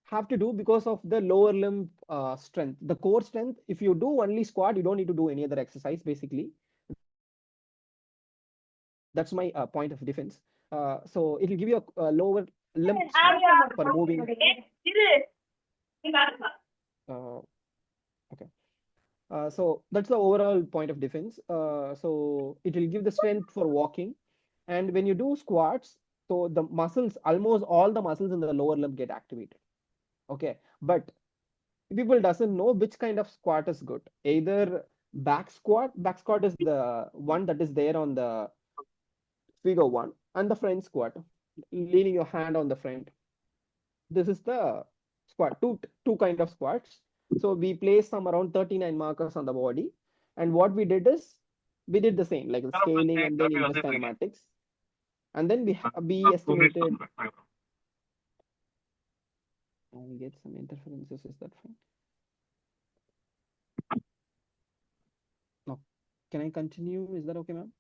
have to do because of the lower limb strength, the core strength. If you do only squat, you don't need to do any other exercise basically. That's my point of difference. So it will give you a lower limb strength for moving. Okay. So that's the overall point of defense. So it will give the strength for walking. And when you do squats, so the muscles, almost all the muscles in the lower limb get activated. Okay. But people doesn't know which kind of squat is good. Either back squat is the one that is there on the figure one, and the front squat, leaning your hand on the front. This is the squat, two kind of squats. So we placed some around 39 markers on the body, and what we did is we did the same, like the scaling and then inverse kinematics, and then we estimated. I get some interferences. Is that fine? No. Can I continue? Is that okay, ma'am?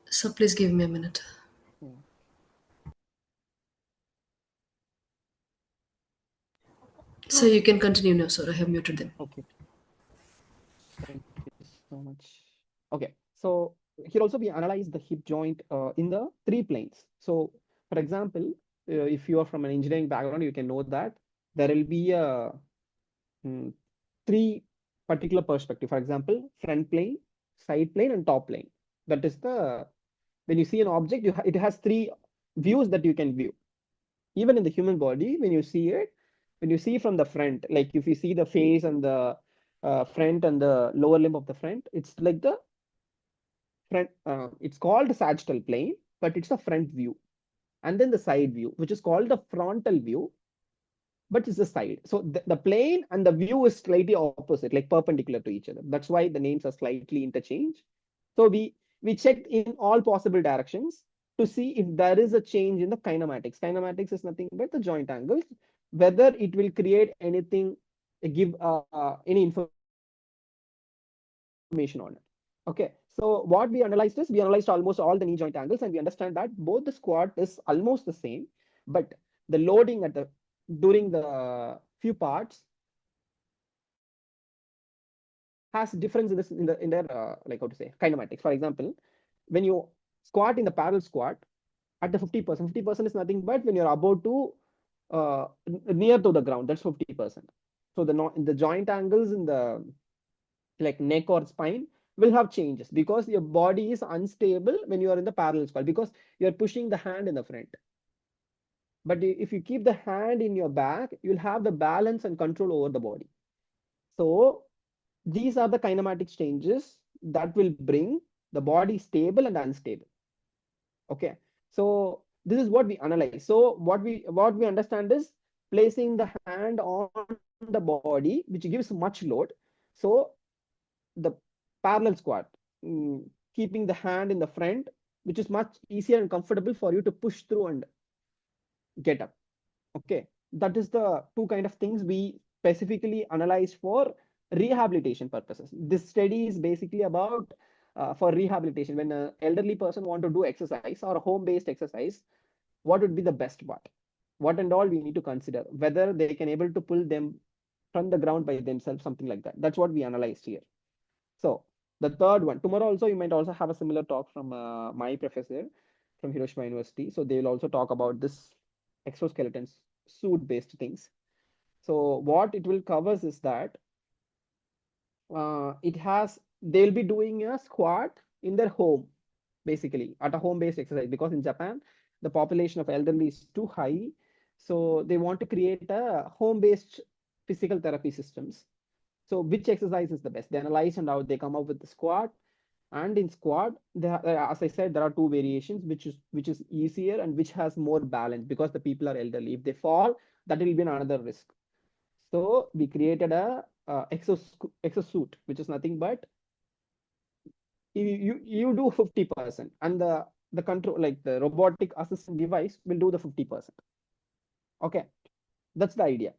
So please give me a minute. Yeah. So you can continue now, sir. I have muted them. Okay. Thank you so much. Okay. So here also we analyze the hip joint in the 3 planes. So for example, if you are from an engineering background, you can know that there will be a 3 particular perspective. For example, front plane, side plane, and top plane. That is the, when you see an object, it has 3 views that you can view. Even in the human body, when you see it, when you see from the front, like if you see the face and the front and the lower limb of the front, it's like the front. It's called sagittal plane, but it's a front view. And then the side view, which is called the frontal view, but it's the side. So the plane and the view is slightly opposite, like perpendicular to each other. That's why the names are slightly interchanged. So we checked in all possible directions to see if there is a change in the kinematics. Kinematics is nothing but the joint angles, whether it will create anything, give any information on it. Okay, so what we analyzed is we analyzed almost all the knee joint angles, and we understand that both the squat is almost the same, but the loading at the during the few parts has difference in this in their like how to say kinematics. For example, when you squat in the parallel squat at the 50%, 50% is nothing but when you're about to near to the ground, that's 50%. So the joint angles in the like neck or spine will have changes because your body is unstable when you are in the parallel squat because you're pushing the hand in the front. But if you keep the hand in your back, you'll have the balance and control over the body. So these are the kinematics changes that will bring the body stable and unstable. Okay, so this is what we analyze. So what we understand is placing the hand on the body, which gives much load. So the parallel squat, keeping the hand in the front, which is much easier and comfortable for you to push through and get up. Okay, that is the 2 kind of things we specifically analyzed for rehabilitation purposes. This study is basically about for rehabilitation. When an elderly person want to do exercise or a home-based exercise, what would be the best part? What and all we need to consider, whether they can able to pull them from the ground by themselves, something like that. That's what we analyzed here. So the third one, tomorrow also you might also have a similar talk from my professor from Hiroshima University. So they will also talk about this exoskeletons, suit based things. So what it will covers is that they'll be doing a squat in their home, basically at a home based exercise, because in Japan the population of elderly is too high. So they want to create a home based physical therapy systems. So which exercise is the best? They analyze and how they come up with the squat. And in squat, as I said, there are 2 variations, which is easier and which has more balance because the people are elderly. If they fall, that will be another risk. So we created a exosuit, which is nothing but you do 50%, and the control, like the robotic assistant device, will do the 50%. Okay, that's the idea.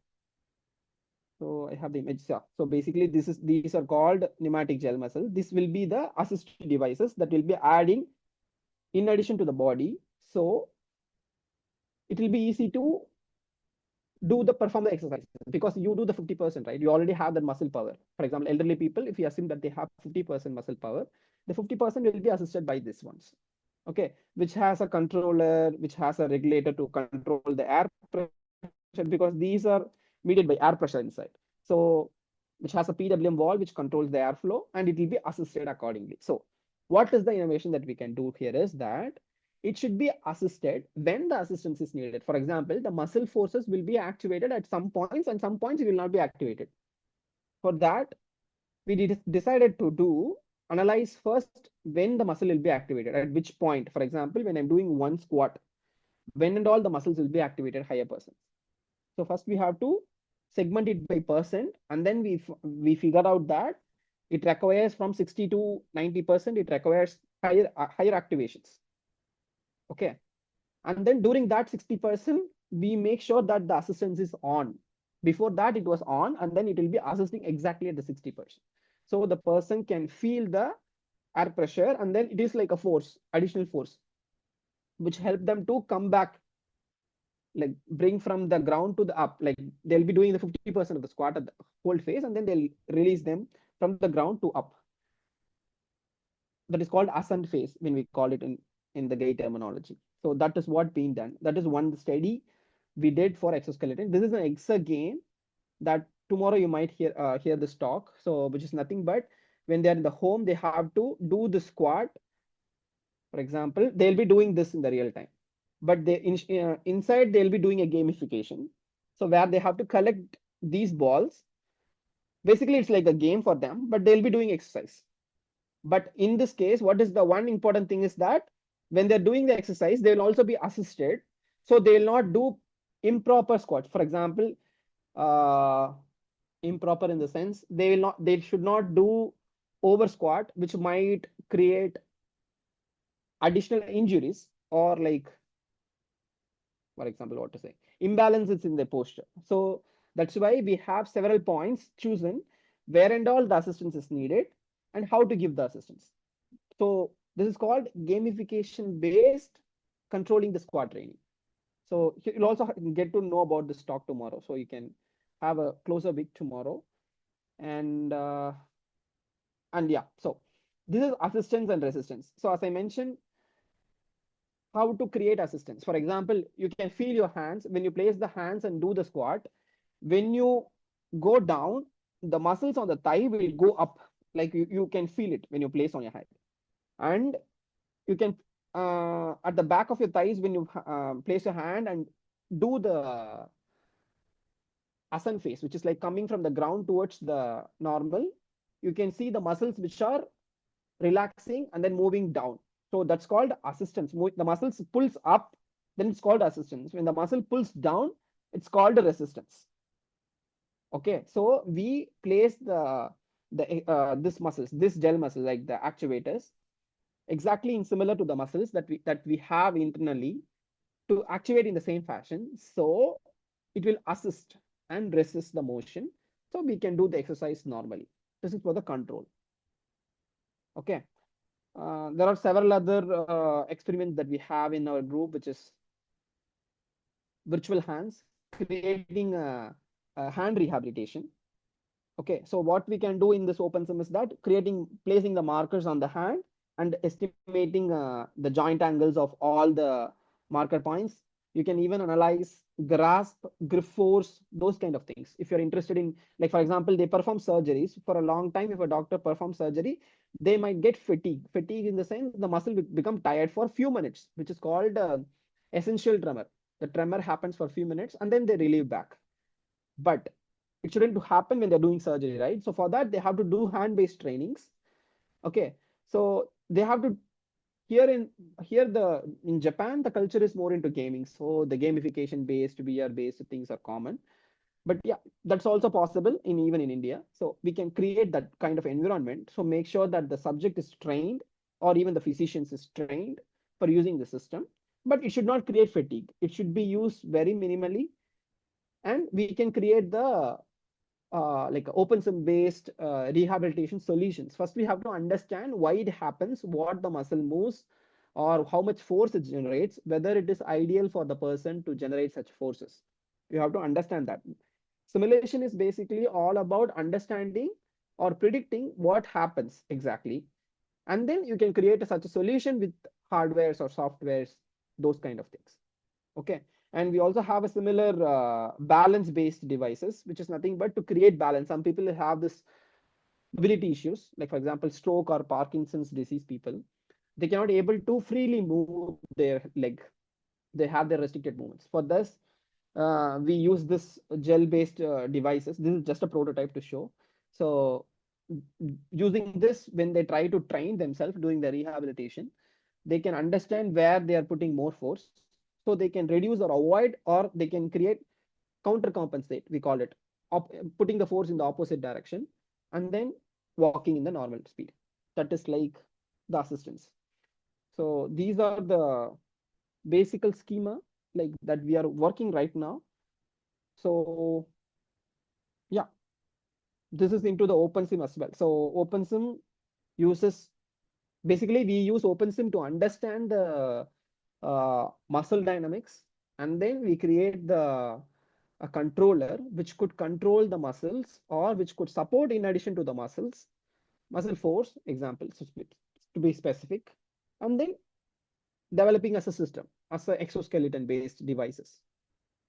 So I have the image. Yeah. So basically, these are called pneumatic gel muscles. This will be the assistive devices that will be adding in addition to the body. So it will be easy to perform the exercises because you do the 50%, right? You already have that muscle power. For example, elderly people, if you assume that they have 50% muscle power, the 50% will be assisted by this ones. Okay, which has a controller, which has a regulator to control the air pressure, because these are mediated by air pressure inside. So which has a PWM valve which controls the airflow, and it will be assisted accordingly. So what is the innovation that we can do here is that it should be assisted when the assistance is needed. For example, the muscle forces will be activated at some points, and some points it will not be activated. For that, we decided to analyze first when the muscle will be activated, at which point. For example, when I'm doing one squat, when and all the muscles will be activated higher percent. So first we have to segment it by percent, and then we figure out that it requires from 60 to 90%. It requires higher activations. Okay, and then during that 60%, we make sure that the assistance is on. Before that, it was on, and then it will be assisting exactly at the 60%. So the person can feel the air pressure, and then it is like a force, additional force, which help them to come back, like bring from the ground to the up. Like they'll be doing the 50% of the squat at the whole phase, and then they'll release them from the ground to up. That is called ascent phase when we call it in the gait terminology. So that is what being done. That is one study we did for exoskeleton. This is an exa game that tomorrow you might hear this talk. So which is nothing but when they're in the home, they have to do the squat. For example, they'll be doing this in the real time, but inside they'll be doing a gamification. So where they have to collect these balls. Basically, it's like a game for them, but they'll be doing exercise. But in this case, what is the one important thing is that when they're doing the exercise, they will also be assisted. So they will not do improper squats. For example, uh, improper in the sense they should not do over squat, which might create additional injuries, or like, for example, what to say, imbalances in the posture. So that's why we have several points chosen where and all the assistance is needed and how to give the assistance. So this is called gamification based controlling the squat training. So you'll also get to know about this talk tomorrow. So you can have a closer look tomorrow. And yeah, so this is assistance and resistance. So as I mentioned, how to create assistance. For example, you can feel your hands when you place the hands and do the squat. When you go down, the muscles on the thigh will go up. Like you can feel it when you place on your head. And you can at the back of your thighs, when you place your hand and do the ascent phase, which is like coming from the ground towards the normal, you can see the muscles which are relaxing and then moving down. So that's called assistance. The muscles pulls up, then it's called assistance. When the muscle pulls down, it's called resistance. Okay, so we place this muscles, this gel muscle, like the actuators, exactly in similar to the muscles that we have internally, to activate in the same fashion. So it will assist and resist the motion. So we can do the exercise normally. This is for the control. Okay. There are several other experiments that we have in our group, which is virtual hands, creating a hand rehabilitation. Okay, so what we can do in this open sim is that placing the markers on the hand and estimating the joint angles of all the marker points. You can even analyze grasp, grip force, those kind of things. If you're interested in, like, for example, they perform surgeries for a long time. If a doctor performs surgery, they might get fatigue. Fatigue in the sense the muscle will become tired for a few minutes, which is called essential tremor. The tremor happens for a few minutes and then they relieve back. But it shouldn't happen when they're doing surgery, right? So for that, they have to do hand-based trainings. Okay, so they have to in Japan, the culture is more into gaming. So the gamification based, VR based things are common. But yeah, that's also possible in even in India. So we can create that kind of environment. So make sure that the subject is trained, or even the physicians is trained for using the system. But it should not create fatigue. It should be used very minimally, and we can create the like open sim based rehabilitation solutions. First, we have to understand why it happens, what the muscle moves, or how much force it generates, whether it is ideal for the person to generate such forces. You have to understand that. Simulation is basically all about understanding or predicting what happens exactly. And then you can create such a solution with hardwares or softwares, those kind of things. Okay. And we also have a similar balance based devices, which is nothing but to create balance. Some people have this mobility issues, like for example stroke or Parkinson's disease people. They cannot able to freely move their leg. They have their restricted movements. For this, we use this gel based devices. This is just a prototype to show. So using this, when they try to train themselves doing the rehabilitation, they can understand where they are putting more force, so they can reduce or avoid, or they can create counter compensate, we call it, putting the force in the opposite direction, and then walking in the normal speed. That is like the assistance. So these are the basic schema like that we are working right now. So yeah, this is into the OpenSim as well. So OpenSim uses, basically we use OpenSim to understand the muscle dynamics, and then we create the a controller which could control the muscles, or which could support in addition to the muscle force examples to be specific, and then developing as a system, as a exoskeleton based devices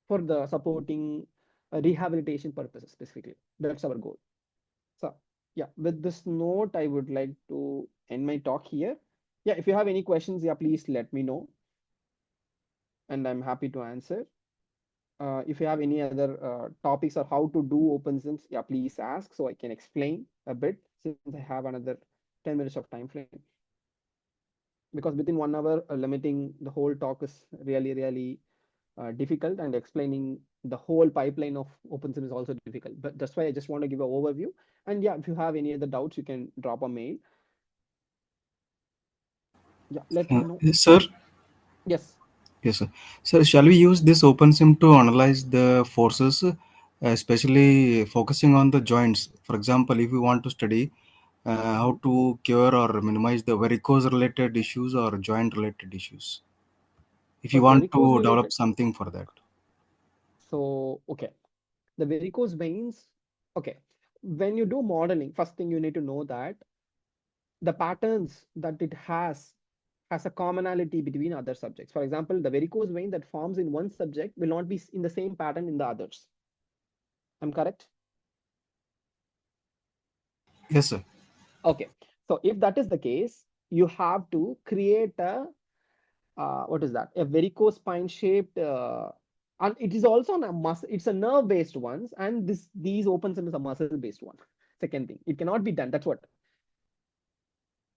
for the supporting rehabilitation purposes specifically. That's our goal. So yeah, with this note, I would like to end my talk here. Yeah, if you have any questions, yeah, please let me know, and I'm happy to answer. If you have any other topics or how to do OpenSims, yeah, please ask so I can explain a bit, since I have another 10 minutes of time frame. Because within 1 hour, limiting the whole talk is really, really difficult, and explaining the whole pipeline of OpenSim is also difficult. But that's why I just want to give an overview. And yeah, if you have any other doubts, you can drop a mail. Yeah, let me know. Sir, Yes. yes, sir. Sir, shall we use this OpenSim to analyze the forces, especially focusing on the joints? For example, if we want to study how to cure or minimize the varicose related issues or joint related issues, if For you want varicose to develop related, something for that. so okay, the varicose veins. Okay, when you do modeling, first thing you need to know that the patterns that it has a commonality between other subjects. For example, the varicose vein that forms in one subject will not be in the same pattern in the others. I'm correct? Yes, sir. Okay. So if that is the case, you have to create a what is that? A varicose spine shaped, and it is also on a muscle. It's a nerve based ones, and these opens into a muscle based one. Second thing, it cannot be done. That's what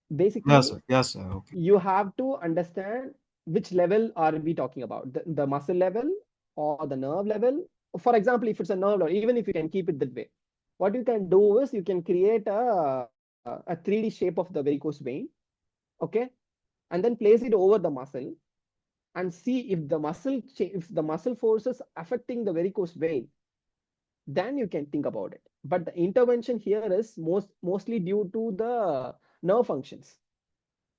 Yes, basically sir. Yes, sir. Okay. you have to understand which level are we talking about, the muscle level or the nerve level. For example, if it's a nerve level, even if you can keep it that way, what you can do is you can create a 3D shape of the varicose vein. Okay, and then place it over the muscle, and see if the muscle forces affecting the varicose vein, then you can think about it. But the intervention here is mostly due to the nerve functions,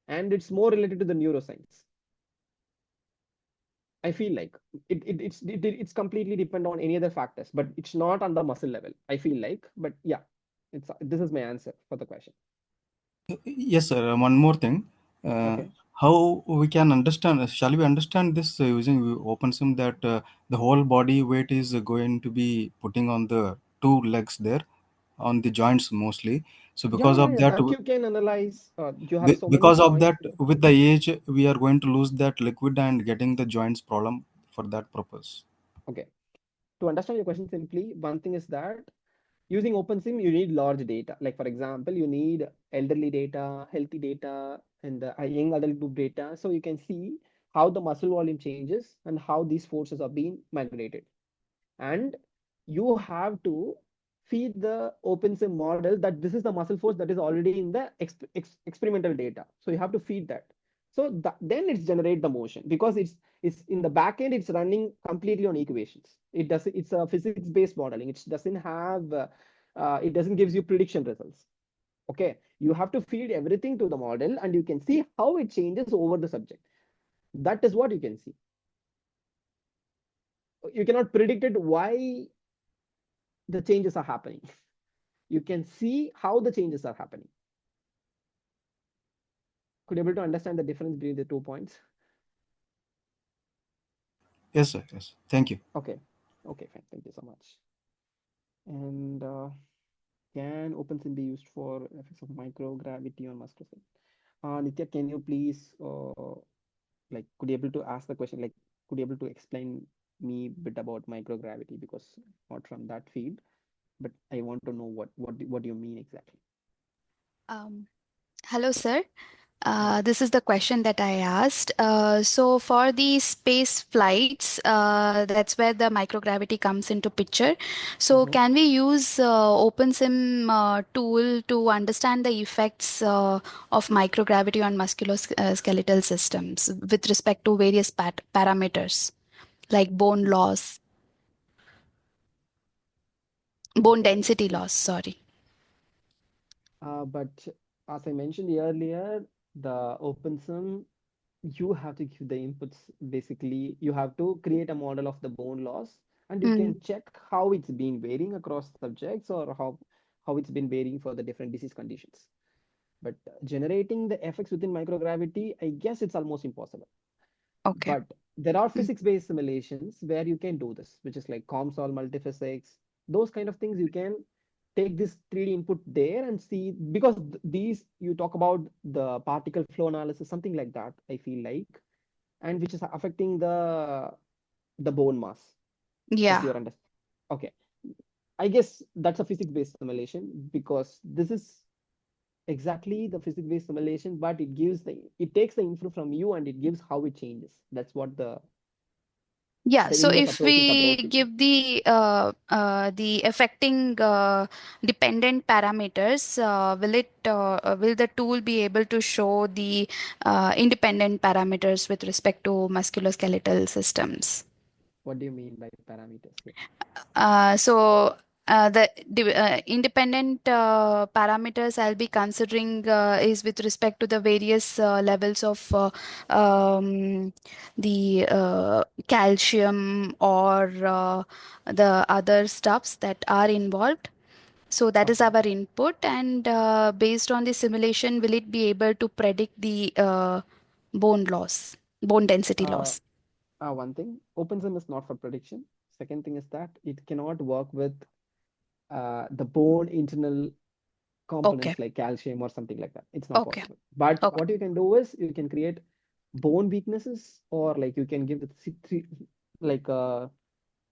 and it's more related to the neuroscience. I feel like it's completely depend on any other factors, but it's not on the muscle level, I feel like. But yeah, it's this is my answer for the question. Yes, sir. One more thing. Uh, Okay. how we can understand? Shall we understand this using OpenSim that the whole body weight is going to be putting on the two legs there, on the joints mostly. So Yeah, because yeah, of yeah, that, that you can analyze. You have so many because of points. that, with the age, we are going to lose that liquid and getting the joints problem for that purpose. Okay, to understand your question simply, one thing is that using OpenSim, you need large data. Like for example, you need elderly data, healthy data, and young adult group data. So you can see how the muscle volume changes and how these forces are being migrated. And you have to feed the OpenSim model that this is the muscle force that is already in the experimental data. So you have to feed that. So then it's generate the motion, because it's in the back end, it's running completely on equations. It's a physics based modeling. It doesn't have it doesn't gives you prediction results. Okay, you have to feed everything to the model and you can see how it changes over the subject. That is what you can see. You cannot predict it why the changes are happening. You can see how the changes are happening. Could you able to understand the difference between the 2 points? Yes, sir. Yes. Thank you. Okay. Okay, fine. Thank you so much. And can OpenSim be used for effects of microgravity on muscle? Nitya, can you please could you able to ask the question, could you able to explain me a bit about microgravity, because not from that field, but I want to know what do you mean exactly? Um, Hello, sir. This is the question that I asked. So for the space flights, that's where the microgravity comes into picture. So can we use OpenSim tool to understand the effects of microgravity on musculoskeletal systems with respect to various parameters like bone loss, bone Okay. density loss, sorry. But as I mentioned earlier, the OpenSim, you have to give the inputs. Basically, you have to create a model of the bone loss, and you Mm, can check how it's been varying across subjects, or how it's been varying for the different disease conditions. But generating the effects within microgravity, I guess it's almost impossible. okay. But there are Mm, physics-based simulations where you can do this, which is like COMSOL multiphysics, those kind of things. You can take this 3D input there and see, because these, you talk about the particle flow analysis, something like that, I feel like, and which is affecting the bone mass, as yeah. you understand. Okay, I guess that's a physics-based simulation, because this is exactly the physics-based simulation, but it takes the info from you and it gives how it changes. That's what Yeah, the so inverse if approach is we approaching. give the affecting dependent parameters, will the tool be able to show the independent parameters with respect to musculoskeletal systems? What do you mean by parameters here? The independent parameters I'll be considering is with respect to the various levels of the calcium or the other stuffs that are involved. So that is Okay. our input, and based on the simulation, will it be able to predict the bone loss, bone density Uh, loss? One thing, OpenSim is not for prediction. Second thing is that it cannot work with the bone internal Okay, components like calcium or something like that. It's not okay, possible. But okay, what you can do is you can create bone weaknesses, or like you can give the like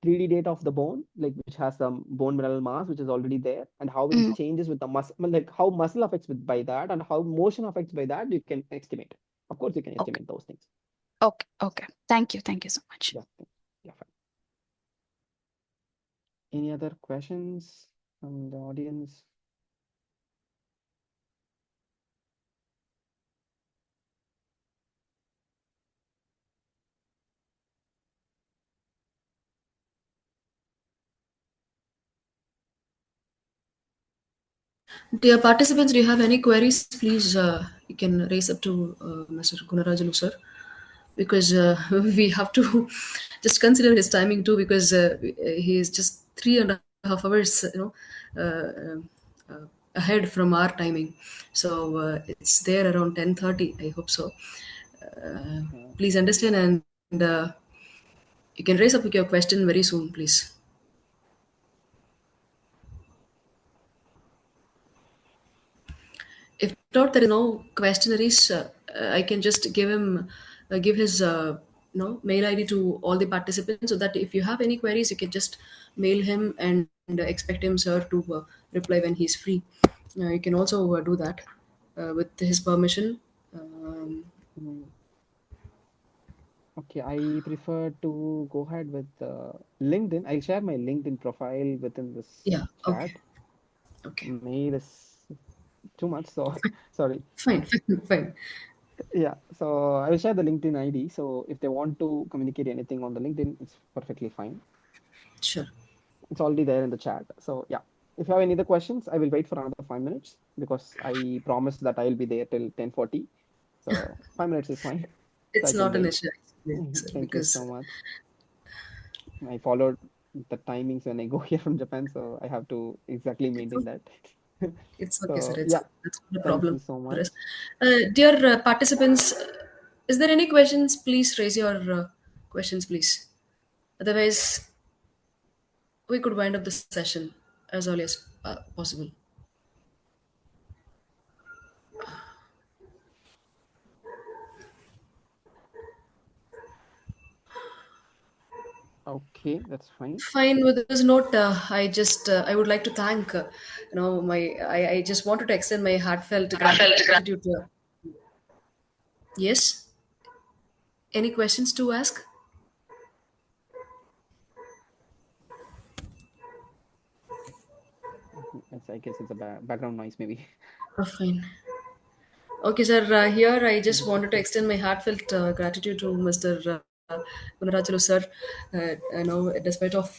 3D data of the bone, like which has some bone mineral mass which is already there, and how it mm, changes with the muscle, like how muscle affects by that, and how motion affects by that. You can estimate. Of course, you can okay, estimate those things. okay, okay. Thank you so much. Yeah, yeah, fine. Any other questions from the audience? Dear participants, do you have any queries? Please, you can raise up to Mr. Gunarajalu sir, because we have to just consider his timing too, because he is just 3.5 hours, ahead from our timing. So it's there around 10:30. I hope so. Uh, Please understand, and you can raise up your question very soon, please. If not, there is no questionnaires. I can just give his mail ID to all the participants, so that if you have any queries, you can just mail him, and expect him, sir, to reply when he's free. You can also do that with his permission. Um, mm, Okay, I prefer to go ahead with LinkedIn. I'll share my LinkedIn profile within this Yeah. Okay. chat. Okay. Mail is too much, so sorry. Fine. Fine. Yeah, so I will share the LinkedIn ID. So if they want to communicate anything on the LinkedIn, it's perfectly fine. Sure. It's already there in the chat. So yeah, if you have any other questions, I will wait for another 5 minutes because I promised that I'll be there till 10:40. So 5 minutes is fine. So I It's can not an wait. issue, actually, sir, Thank you because so much. I followed the timings when I go here from Japan, so I have to exactly it's maintain okay. that. It's okay, sir. So yeah, It's not a thank you problem so for much. us. Dear participants, is there any questions? Please raise your questions, please. Otherwise, we could wind up the session as early as possible. Okay, that's fine. Fine. With this note, I would like to thank I just wanted to extend my heartfelt gratitude to. Yes. Any questions to ask? I guess it's a background noise, maybe. Oh, fine. Okay, sir. Here, I just wanted to extend my heartfelt gratitude to Mr. Gunarajulu, sir. Despite of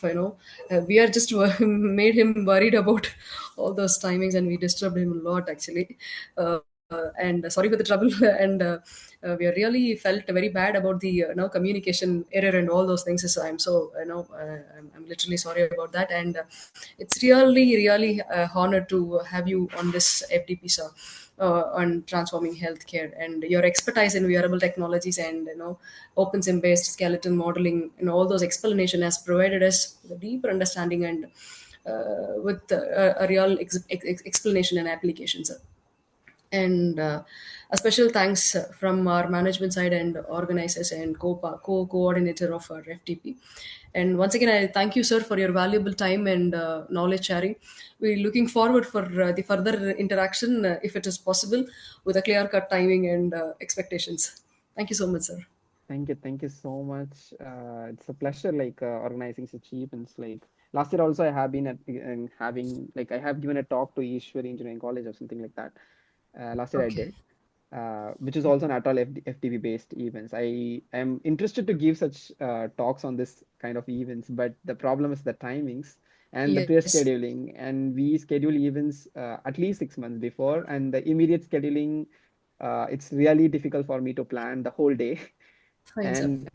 we are just made him worried about all those timings, and we disturbed him a lot actually. And sorry for the trouble. And we really felt very bad about the communication error and all those things. So I'm so I'm literally sorry about that. And it's really honored to have you on this FDP, sir, on transforming healthcare, and your expertise in wearable technologies and open sim based skeleton modeling and all those explanation has provided us with a deeper understanding and with a real explanation and applications. And a special thanks from our management side and organizers and co-coordinator of our FTP. And once again, I thank you, sir, for your valuable time and knowledge sharing. We're looking forward for the further interaction, if it is possible, with a clear-cut timing and expectations. Thank you so much, sir. Thank you so much. It's a pleasure, like organizing such events. Like last year, also I have been and having like I have given a talk to Ishwari Engineering College or something like that. Last year I Okay. did, which is also an ATAL FTV based events. I am interested to give such talks on this kind of events, but the problem is the timings and the Yes. pre-scheduling. And we schedule events at least 6 months before, and the immediate scheduling, it's really difficult for me to plan the whole day. Fine, sir. And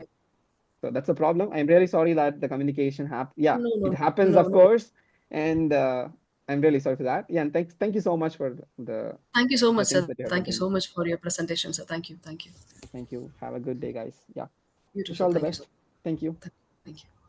so that's a problem. I'm really sorry that the communication yeah, No, it no, happens, no, of no. course. And I'm really sorry for that. Yeah, and thank you so much for Thank you so the much, things sir. that you have Thank you written. so much for your presentation, sir. Thank you. Thank you. Thank you. Have a good day, guys. Yeah. You too, Wish sir. all the Thank you so best. Thank you. Thank you.